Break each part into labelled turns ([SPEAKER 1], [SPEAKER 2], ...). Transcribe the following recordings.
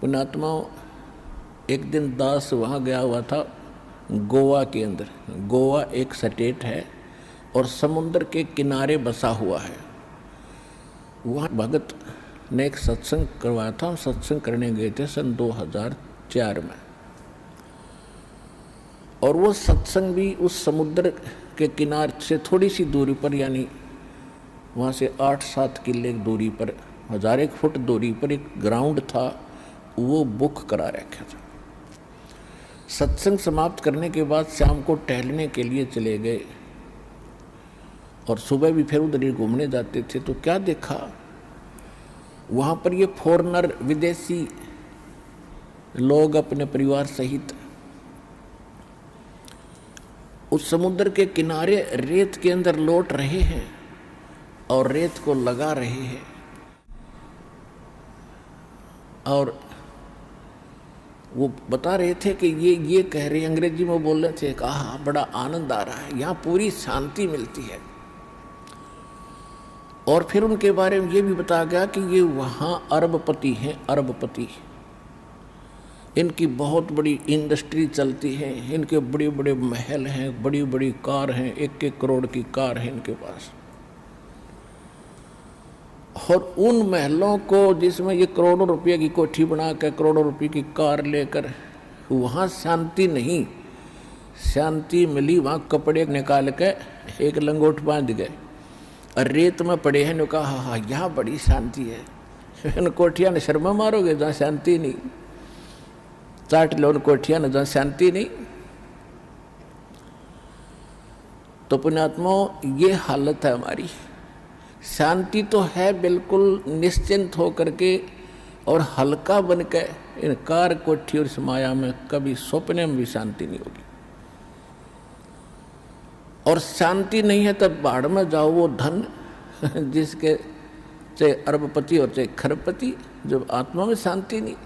[SPEAKER 1] पुण्यात्माओं, एक दिन दास वहाँ गया हुआ था गोवा के अंदर। गोवा एक स्टेट है और समुद्र के किनारे बसा हुआ है। वहाँ भगत ने एक सत्संग करवाया था। हम सत्संग करने गए थे सन 2004 में, और वो सत्संग भी उस समुद्र के किनारे से थोड़ी सी दूरी पर, यानी वहाँ से 8-7 किले दूरी पर, 1000 फुट दूरी पर एक ग्राउंड था, वो बुक करा रखा था। सत्संग समाप्त करने के बाद शाम को टहलने के लिए चले गए और सुबह भी फिर उधर ही घूमने जाते थे। तो क्या देखा, वहाँ पर ये फॉरेनर, विदेशी लोग अपने परिवार सहित उस समुद्र के किनारे रेत के अंदर लौट रहे हैं और रेत को लगा रहे हैं। और वो बता रहे थे कि ये कह रहे, अंग्रेजी में बोल रहे थे, कहा बड़ा आनंद आ रहा है, यहाँ पूरी शांति मिलती है। और फिर उनके बारे में ये भी बताया गया कि ये वहाँ अरबपति हैं, अरबपति। इनकी बहुत बड़ी इंडस्ट्री चलती है, इनके बड़े बड़े महल हैं, बड़ी बड़ी कार हैं, 1-1 करोड़ की कार है इनके पास। और उन महलों को, जिसमें ये करोड़ों रुपये की कोठी बना कर, करोड़ों रुपये की कार लेकर, वहाँ शांति नहीं, शांति मिली वहाँ कपड़े निकाल के एक लंगोट बांध गए और रेत में पड़े हैं। कहा हाँ यहाँ बड़ी शांति है। इन कोठियाँ ने शर्मा मारोगे जहाँ शांति नहीं, चाट लो उन कोठियाँ ने जहाँ शांति नहीं। तो पुण्यात्माओं, ये हालत है हमारी। शांति तो है बिल्कुल निश्चिंत हो करके और हल्का बन के, इन कार कोठी और इस माया में कभी सपने में भी शांति नहीं होगी। और शांति नहीं है तब बाढ़ में जाओ, वो धन जिसके चाहे अरबपति और चाहे खरबपति, जब आत्मा में शांति नहीं,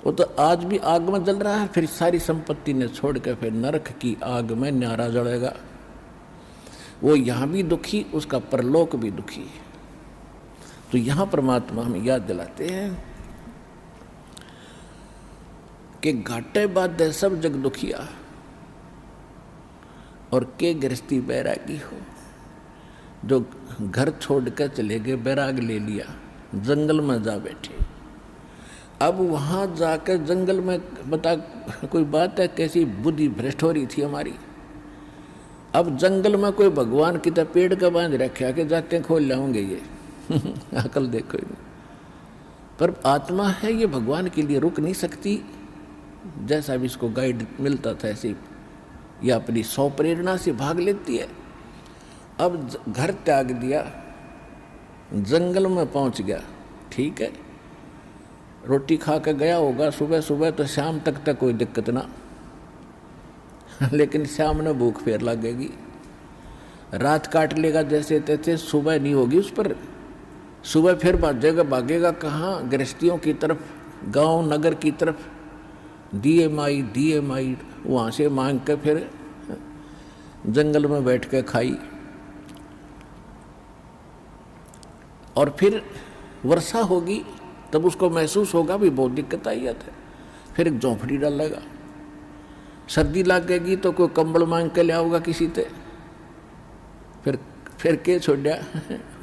[SPEAKER 1] वो तो आज भी आग में जल रहा है, फिर सारी संपत्ति ने छोड़ के फिर नरक की आग में न्यारा जलेगा। वो यहाँ भी दुखी, उसका परलोक भी दुखी है। तो यहाँ परमात्मा हमें याद दिलाते हैं कि घाटे बाधे सब जग दुखिया और के गृहस्थी बैरागी हो। जो घर छोड़ कर चले गए, बैराग ले लिया, जंगल में जा बैठे। अब वहाँ जाकर जंगल में बता, कोई बात है, कैसी बुद्धि भ्रष्ट हो रही थी हमारी। अब जंगल में कोई भगवान की तरह पेड़ का बांध रखा कि जाते खोल लाऊंगे ये अकल देखो। पर आत्मा है, ये भगवान के लिए रुक नहीं सकती। जैसा भी इसको गाइड मिलता था ऐसे ये अपनी सौ प्रेरणा से भाग लेती है। अब घर त्याग दिया, जंगल में पहुंच गया, ठीक है, रोटी खा के गया होगा सुबह सुबह, तो शाम तक कोई दिक्कत ना लेकिन शाम में भूख फेर लगेगी, रात काट लेगा जैसे तैसे, सुबह नहीं होगी उस पर। सुबह फिर भागेगा कहाँ, गृहस्थियों की तरफ, गांव नगर की तरफ, दिए माई वहाँ से मांग के फिर जंगल में बैठ के खाई। और फिर वर्षा होगी तब उसको महसूस होगा भी बहुत दिक्कत आई है, फिर एक झोंपड़ी डालेगा। सर्दी लग गएगी तो कोई कंबल मांग के ले आओगा किसी से, फिर के छोड़ा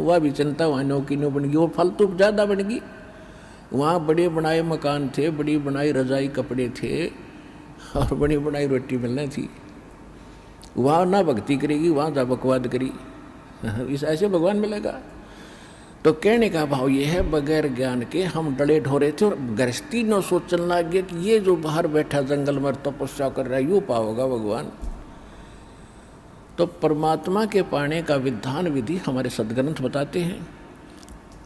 [SPEAKER 1] वह भी चिंता वहाँ नौकी नो बन गई, वो फालतू ज़्यादा बन गई। वहाँ बड़े बनाए मकान थे, बड़ी बनाई रजाई कपड़े थे और बड़ी बनाई रोटी मिलनी थी। वहाँ ना भक्ति करेगी, वहाँ जा बकवाद करी, इस ऐसे भगवान मिलेगा। तो कहने का भाव ये है, बगैर ज्ञान के हम डले ढोरे थे और गृहस्थी न सोचने लग गया कि ये जो बाहर बैठा जंगल में तपस्या कर रहा है यूँ पाओगा भगवान। तो परमात्मा के पाने का विधान विधि हमारे सदग्रंथ बताते हैं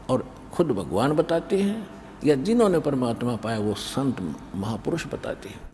[SPEAKER 1] और खुद भगवान बताते हैं, या जिन्होंने परमात्मा पाया वो संत महापुरुष बताते हैं।